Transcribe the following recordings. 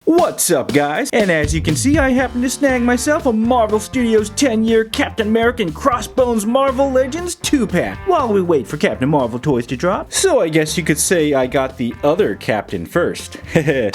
What's up, guys? And as you can see, I happen to snag myself a Marvel Studios 10-year Captain America and Crossbones Marvel Legends 2-pack while we wait for Captain Marvel toys to drop. So I guess you could say I got the other Captain first. Oh,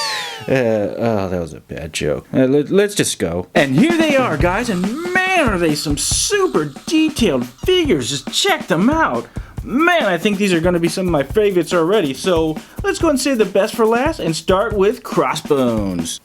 that was a bad joke. Let's just go. And here they are, guys, and man, are they some super detailed figures. Just check them out. Man, I think these are going to be some of my favorites already, so let's go and save the best for last and start with Crossbones.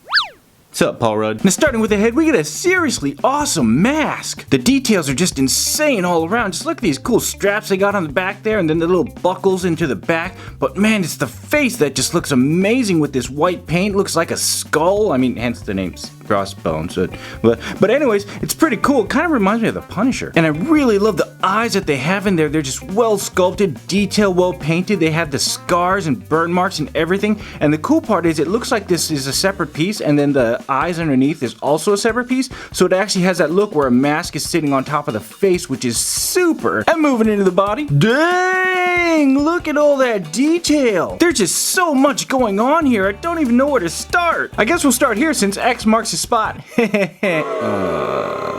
What's up, Paul Rudd? Now, starting with the head, we get a seriously awesome mask. The details are just insane all around. Just look at these cool straps they got on the back there, and then the little buckles into the back. But man, it's the face that just looks amazing with this white paint. Looks like a skull. I mean, hence the name Crossbones. But anyways, it's pretty cool. It kind of reminds me of the Punisher. And I really love the eyes that they have in there. They're just well sculpted, detail well painted. They have the scars and burn marks and everything. And the cool part is it looks like this is a separate piece, and then the eyes underneath is also a separate piece. So it actually has that look where a mask is sitting on top of the face, which is super. And moving into the body. Dang! Look at all that detail. There's just so much going on here. I don't even know where to start. I guess we'll start here since X marks the spot.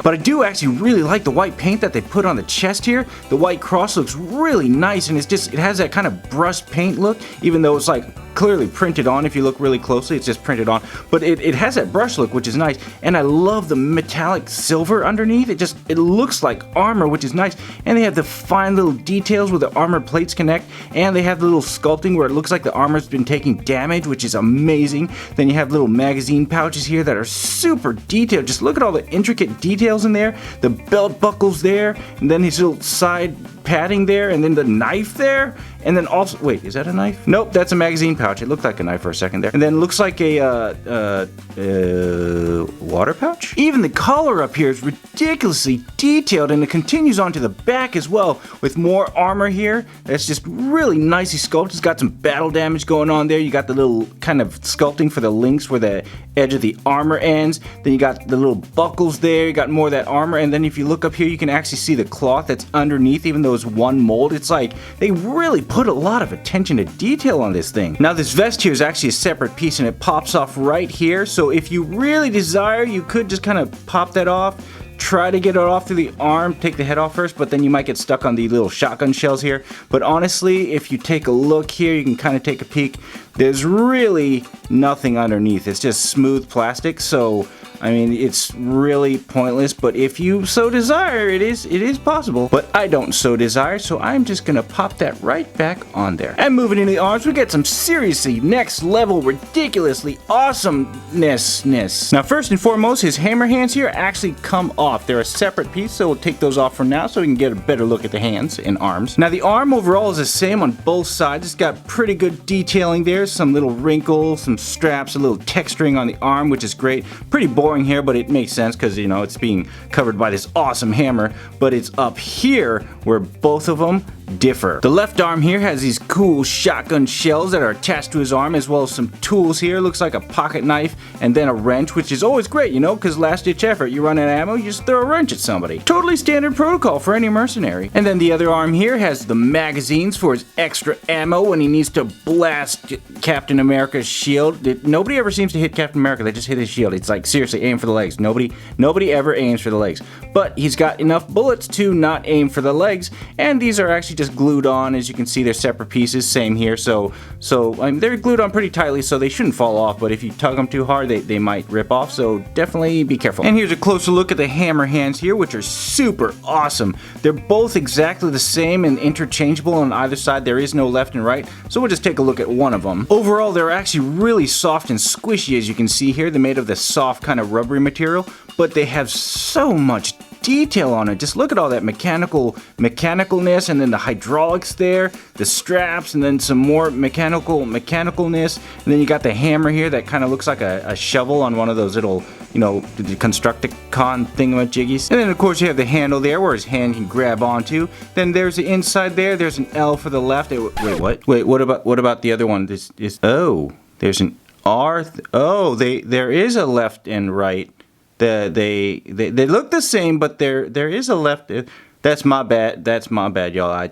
But I do actually really like the white paint that they put on the chest here. The white cross looks really nice, and it has that kind of brushed paint look, even though it's like clearly printed on. If you look really closely, it's just printed on, but it has that brush look, which is nice. And I love the metallic silver underneath. It looks like armor, which is nice. And they have the fine little details where the armor plates connect, and they have the little sculpting where it looks like the armor's been taking damage, which is amazing. Then you have little magazine pouches here that are super detailed. Just look at all the intricate details in there. The belt buckles there, and then his little side padding there, and then the knife there, and then also, wait, is that a knife? Nope, that's a magazine pouch. It looked like a knife for a second there. And then looks like a water pouch? Even the collar up here is ridiculously detailed, and it continues on to the back as well with more armor here. That's just really nicely sculpted. It's got some battle damage going on there. You got the little kind of sculpting for the links where the edge of the armor ends. Then you got the little buckles there. You got more of that armor, and then if you look up here, you can actually see the cloth that's underneath, even though it's one mold. It's like they really put a lot of attention to detail on this thing. Now, this vest here is actually a separate piece, and it pops off right here. So if you really desire, you could just kind of pop that off. Try to get it off through the arm, take the head off first, but then you might get stuck on the little shotgun shells here. But honestly, if you take a look here, you can kind of take a peek. There's really nothing underneath. It's just smooth plastic, so I mean, it's really pointless, but if you so desire, it is possible. But I don't so desire, so I'm just gonna pop that right back on there. And moving into the arms, we get some seriously next level, ridiculously awesomeness. Now, first and foremost, his hammer hands here actually come off. They're a separate piece, so we'll take those off for now so we can get a better look at the hands and arms. Now, the arm overall is the same on both sides. It's got pretty good detailing there, some little wrinkles, some straps, a little texturing on the arm, which is great. Pretty boring here, but it makes sense because, you know, it's being covered by this awesome hammer. But it's up here where both of them differ. The left arm here has these cool shotgun shells that are attached to his arm, as well as some tools here. Looks like a pocket knife and then a wrench, which is always great, you know, because last ditch effort. You run out of ammo, you just throw a wrench at somebody. Totally standard protocol for any mercenary. And then the other arm here has the magazines for his extra ammo when he needs to blast Captain America's shield. Nobody ever seems to hit Captain America. They just hit his shield. It's like, seriously, aim for the legs. Nobody ever aims for the legs. But he's got enough bullets to not aim for the legs, and these are actually just glued on. As you can see, they're separate pieces. Same here. So I mean, they're glued on pretty tightly, so they shouldn't fall off. But if you tug them too hard, they might rip off. So definitely be careful. And here's a closer look at the hammer hands here, which are super awesome. They're both exactly the same and interchangeable on either side. There is no left and right. So we'll just take a look at one of them. Overall, they're actually really soft and squishy, as you can see here. They're made of this soft kind of rubbery material, but they have so much detail on it. Just look at all that mechanicalness, and then the hydraulics there, the straps, and then some more mechanicalness, and then you got the hammer here that kind of looks like a shovel on one of those little, you know, the Constructicon thingamajiggies. And then of course you have the handle there where his hand can grab onto. Then there's the inside there. There's an L for the left. Wait, what? Wait, what about the other one? Oh, there's an R. There is a left and right. They look the same, but there is a left. That's my bad. That's my bad, y'all.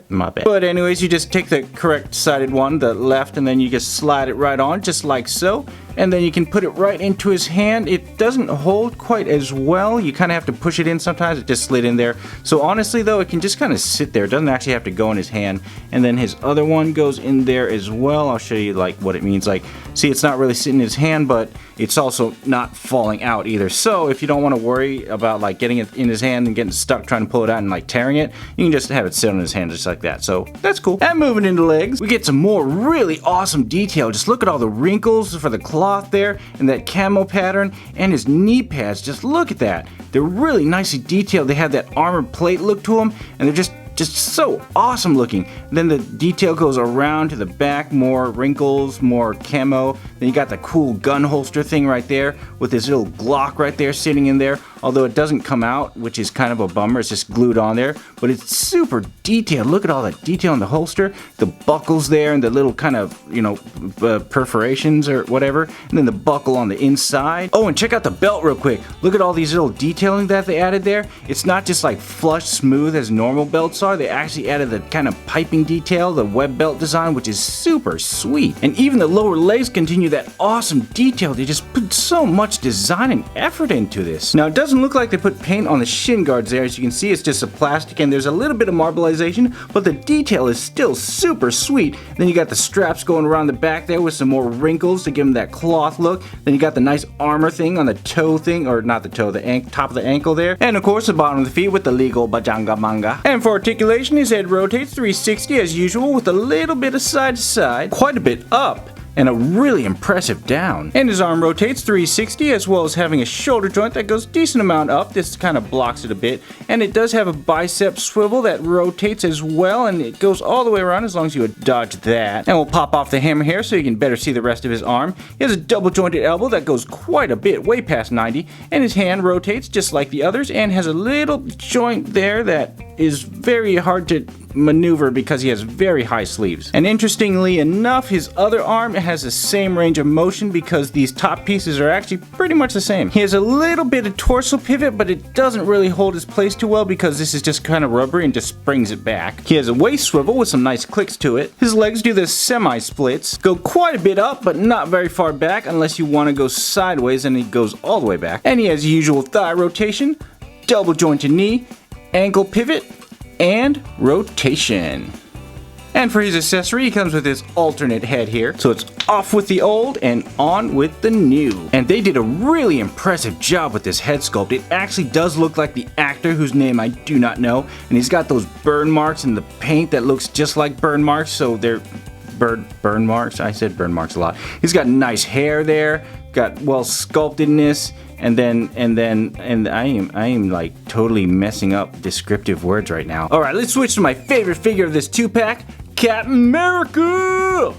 My bad. But anyways, you just take the correct sided one, the left, and then you just slide it right on, just like so. and then you can put it right into his hand. It doesn't hold quite as well. You kind of have to push it in sometimes. It just slid in there. So honestly though, it can just kind of sit there. It doesn't actually have to go in his hand. And then his other one goes in there as well. I'll show you like what it means. Like, see, it's not really sitting in his hand, but it's also not falling out either. So if you don't want to worry about like getting it in his hand and getting stuck trying to pull it out and like tearing it, you can just have it sit on his hand just like that. So that's cool. And moving into legs, we get some more really awesome detail. Just look at all the wrinkles for the cloth there and that camo pattern, and his knee pads. Just look at that. They're really nicely detailed. They have that armored plate look to them, and they're just so awesome looking. And then the detail goes around to the back, more wrinkles, more camo. Then you got the cool gun holster thing right there with this little Glock right there sitting in there. Although it doesn't come out, which is kind of a bummer. It's just glued on there, but it's super detailed. Look at all that detail in the holster, the buckles there, and the little kind of, you know, perforations or whatever, and then the buckle on the inside. Oh, and check out the belt real quick. Look at all these little detailing that they added there. It's not just like flush smooth as normal belts are. They actually added the kind of piping detail, the web belt design, which is super sweet. And even the lower legs continue that awesome detail. They just put so much design and effort into this. Now, it doesn't look like they put paint on the shin guards there. As you can see, it's just a plastic and there's a little bit of marbleization, but the detail is still super sweet. Then you got the straps going around the back there with some more wrinkles to give them that cloth look. Then you got the nice armor thing on the toe thing, or not the toe, the top of the ankle there. And of course the bottom of the feet with the legal bajanga manga. And for articulation, his head rotates 360 as usual with a little bit of side to side, quite a bit up, and a really impressive down. And his arm rotates 360, as well as having a shoulder joint that goes decent amount up. This kind of blocks it a bit. And it does have a bicep swivel that rotates as well, and it goes all the way around as long as you would dodge that. And we'll pop off the hammer here so you can better see the rest of his arm. He has a double jointed elbow that goes quite a bit, way past 90, and his hand rotates just like the others and has a little joint there that is very hard to maneuver because he has very high sleeves. And interestingly enough, his other arm has the same range of motion because these top pieces are actually pretty much the same. He has a little bit of torso pivot, but it doesn't really hold his place too well because this is just kind of rubbery and just springs it back. He has a waist swivel with some nice clicks to it. His legs do the semi-splits, go quite a bit up but not very far back unless you want to go sideways, and he goes all the way back. And he has usual thigh rotation, double jointed knee, ankle pivot, and rotation. And for his accessory, he comes with this alternate head here. So it's off with the old and on with the new. And they did a really impressive job with this head sculpt. It actually does look like the actor whose name I do not know. And he's got those burn marks in the paint that looks just like burn marks. So they're burn marks. I said burn marks a lot. He's got nice hair there, got well sculptedness. And I am like totally messing up descriptive words right now. All right, let's switch to my favorite figure of this 2-pack, Captain America.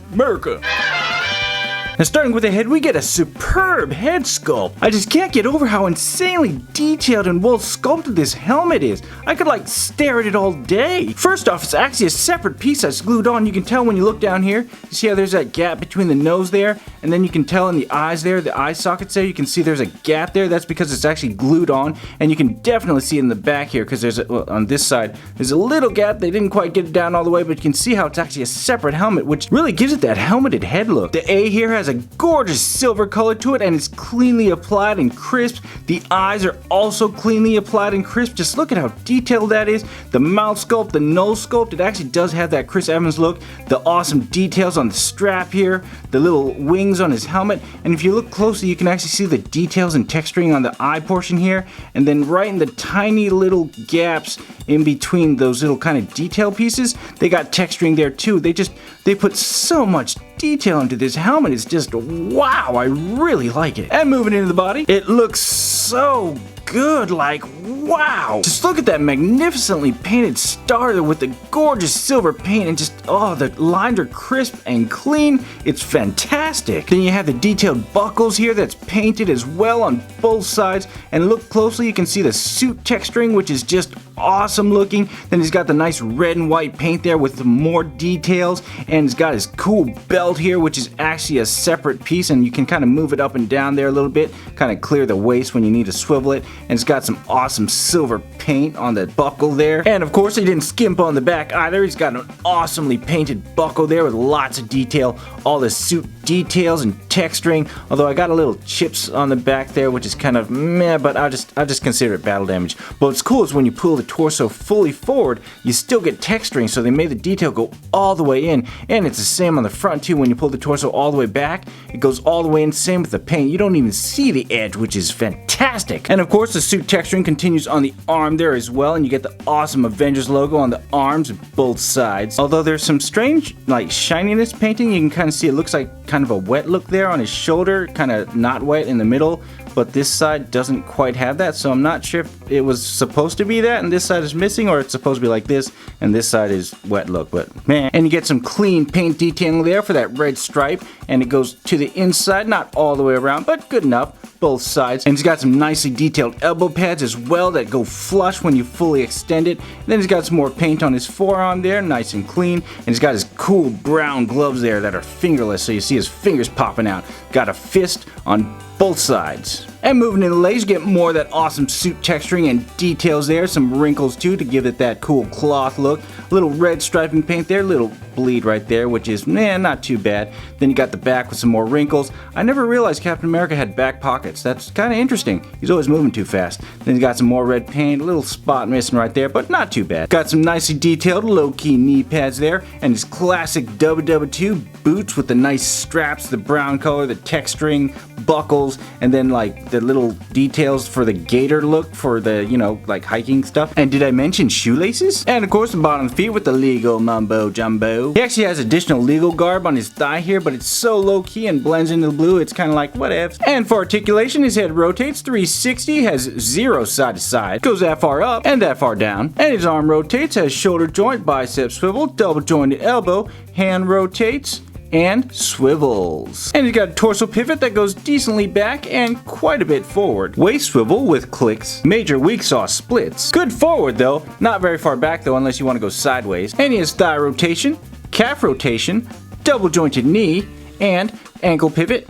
Now, starting with the head, we get a superb head sculpt. I just can't get over how insanely detailed and well sculpted this helmet is. I could like stare at it all day. First off, it's actually a separate piece that's glued on. You can tell when you look down here. You see how there's that gap between the nose there? And then you can tell in the eyes there, the eye sockets there, you can see there's a gap there. That's because it's actually glued on. And you can definitely see it in the back here because there's on this side, there's a little gap. They didn't quite get it down all the way, but you can see how it's actually a separate helmet, which really gives it that helmeted head look. The A here has a gorgeous silver color to it, and it's cleanly applied and crisp. The eyes are also cleanly applied and crisp. Just look at how detailed that is. The mouth sculpt, the nose sculpt, it actually does have that Chris Evans look. The awesome details on the strap here, the little wings on his helmet, and if you look closely, you can actually see the details and texturing on the eye portion here, and then right in the tiny little gaps in between those little kind of detail pieces, they got texturing there too. They put so much detail into this helmet. It's just wow, I really like it. And moving into the body, it looks so good, like wow. Just look at that magnificently painted star there with the gorgeous silver paint, and just, oh, the lines are crisp and clean. It's fantastic. Then you have the detailed buckles here that's painted as well on both sides, and look closely, you can see the suit texturing, which is just awesome looking. Then he's got the nice red and white paint there with more details, and he's got his cool belt here, which is actually a separate piece, and you can kind of move it up and down there a little bit, kind of clear the waist when you need to swivel it. And it's got some awesome silver paint on the buckle there. And of course, he didn't skimp on the back either. He's got an awesomely painted buckle there with lots of detail, all the suit details and texturing, although I got a little chips on the back there, which is kind of meh, but I'll just consider it battle damage. But what's cool is when you pull the torso fully forward, you still get texturing, so they made the detail go all the way in, and it's the same on the front too. When you pull the torso all the way back, it goes all the way in, same with the paint. You don't even see the edge, which is fantastic. And of course, the suit texturing continues on the arm there as well, and you get the awesome Avengers logo on the arms both sides. Although there's some strange like shininess painting, you can kind of see it looks like kind of a wet look there on his shoulder, kind of not wet in the middle, but this side doesn't quite have that, so I'm not sure if it was supposed to be that and this side is missing, or it's supposed to be like this and this side is wet look, but man. And you get some clean paint detailing there for that red stripe, and it goes to the inside, not all the way around, but good enough, both sides. And he's got some nicely detailed elbow pads as well that go flush when you fully extend it. And then he's got some more paint on his forearm there, nice and clean. And he's got his cool brown gloves there that are fingerless, so you see his fingers popping out. Got a fist on both sides. And moving in the legs, you get more of that awesome suit texturing and details there. Some wrinkles too to give it that cool cloth look. A little red striping paint there, little bleed right there, which is, man, not too bad. Then you got the back with some more wrinkles. I never realized Captain America had back pockets. That's kind of interesting. He's always moving too fast. Then you got some more red paint, a little spot missing right there, but not too bad. Got some nicely detailed low-key knee pads there, and his classic WW2 boots with the nice straps, the brown color, the texturing, buckles, and then like the little details for the gator look for the, you know, like hiking stuff. And did I mention shoelaces? And of course the bottom feet with the legal mumbo jumbo. He actually has additional legal garb on his thigh here, but it's so low key and blends into the blue, it's kind of like whatevs. And for articulation, his head rotates 360, has 0 side to side, goes that far up and that far down. And his arm rotates, has shoulder joint, bicep swivel, double jointed elbow, hand rotates, and swivels. And he's got a torso pivot that goes decently back and quite a bit forward. Waist swivel with clicks. Major weak sauce splits. Good forward though, not very far back though unless you want to go sideways. And he has thigh rotation, calf rotation, double jointed knee, and ankle pivot,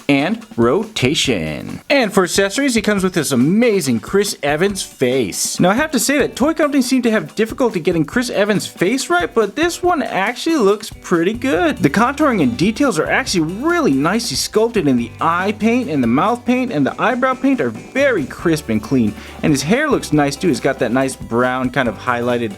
and rotation. And for accessories, he comes with this amazing Chris Evans face. Now I have to say that toy companies seem to have difficulty getting Chris Evans' face right, but this one actually looks pretty good. The contouring and details are actually really nicely sculpted, and the eye paint and the mouth paint and the eyebrow paint are very crisp and clean. And his hair looks nice too. He's got that nice brown kind of highlighted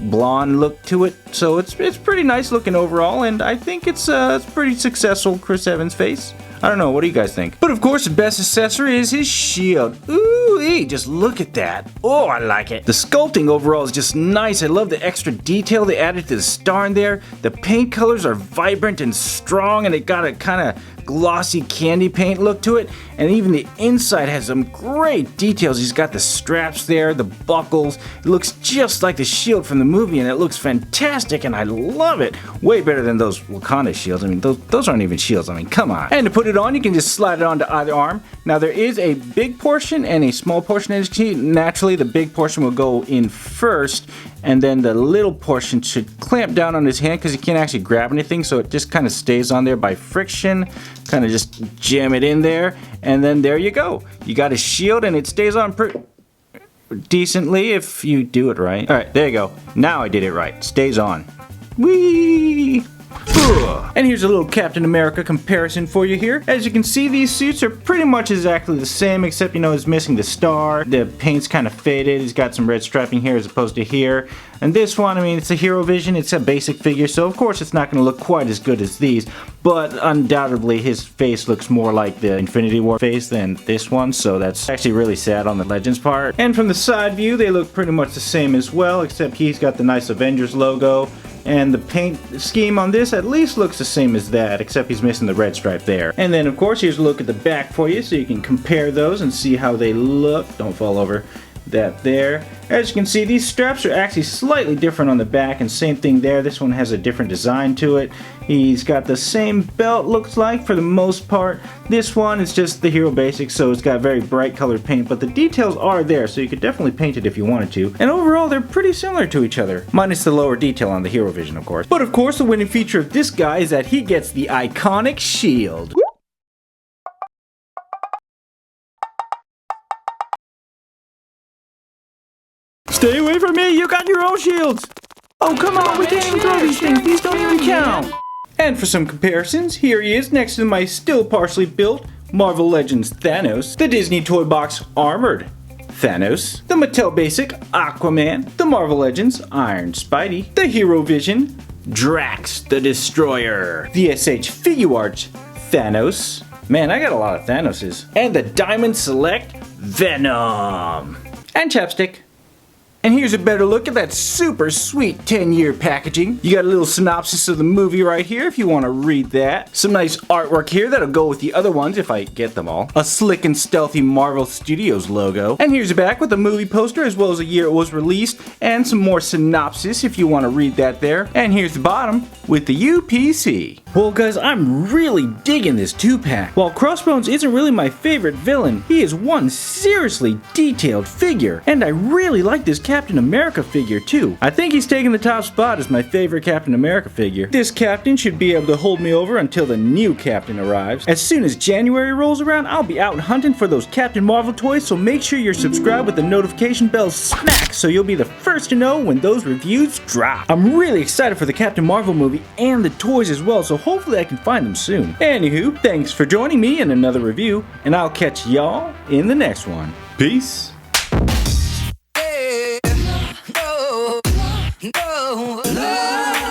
blonde look to it, so it's pretty nice looking overall, and I think it's pretty successful Chris Evans face. I don't know, what do you guys think? But of course, the best accessory is his shield. Ooh, just look at that. Oh, I like it. The sculpting overall is just nice. I love the extra detail they added to the star in there. The paint colors are vibrant and strong, and it got a kind of glossy candy paint look to it, and even the inside has some great details. He's got the straps there, the buckles. It looks just like the shield from the movie, and it looks fantastic, and I love it. Way better than those Wakanda shields. I mean, those aren't even shields. I mean, come on. And to put it on, you can just slide it onto either arm. Now there is a big portion and a small portion, as you can see. Naturally, the big portion will go in first, and then the little portion should clamp down on his hand because he can't actually grab anything, so it just kind of stays on there by friction. Kind of just jam it in there, and then there you go. You got a shield, and it stays on decently if you do it right. All right, there you go. Now I did it right. Stays on. Whee! And here's a little Captain America comparison for you here. As you can see, these suits are pretty much exactly the same, except, you know, he's missing the star. The paint's kind of faded. He's got some red striping here as opposed to here. And this one, I mean, it's a Hero Vision. It's a basic figure, so of course it's not going to look quite as good as these. But undoubtedly, his face looks more like the Infinity War face than this one, so that's actually really sad on the Legends part. And from the side view, they look pretty much the same as well, except he's got the nice Avengers logo. And the paint scheme on this at least looks the same as that, except he's missing the red stripe there. And then of course here's a look at the back for you so you can compare those and see how they look. Don't fall over that there. As you can see, these straps are actually slightly different on the back, and same thing there. This one has a different design to it. He's got the same belt, looks like, for the most part. This one is just the Hero Basics, so it's got very bright colored paint, but the details are there, so you could definitely paint it if you wanted to. And overall, they're pretty similar to each other, minus the lower detail on the Hero Vision, of course. But of course, the winning feature of this guy is that he gets the iconic shield. Stay away from me, you got your own shields! Oh, come on, we can't even throw these things, these don't even count! And for some comparisons, here he is next to my still partially built Marvel Legends Thanos, the Disney Toy Box Armored Thanos, the Mattel Basic Aquaman, the Marvel Legends Iron Spidey, the Hero Vision Drax the Destroyer, the SH Figuarts Thanos, man I got a lot of Thanoses, and the Diamond Select Venom, and Chapstick. And here's a better look at that super sweet 10-year packaging. You got a little synopsis of the movie right here if you want to read that. Some nice artwork here that'll go with the other ones if I get them all. A slick and stealthy Marvel Studios logo. And here's the back with the movie poster as well as the year it was released and some more synopsis if you want to read that there. And here's the bottom with the UPC. Well guys, I'm really digging this 2-pack. While Crossbones isn't really my favorite villain, he is one seriously detailed figure. And I really like this Captain America figure too. I think he's taking the top spot as my favorite Captain America figure. This Captain should be able to hold me over until the new Captain arrives. As soon as January rolls around, I'll be out hunting for those Captain Marvel toys, so make sure you're subscribed with the notification bell smack so you'll be the first to know when those reviews drop. I'm really excited for the Captain Marvel movie and the toys as well, so hopefully I can find them soon. Anywho, thanks for joining me in another review, and I'll catch y'all in the next one. Peace.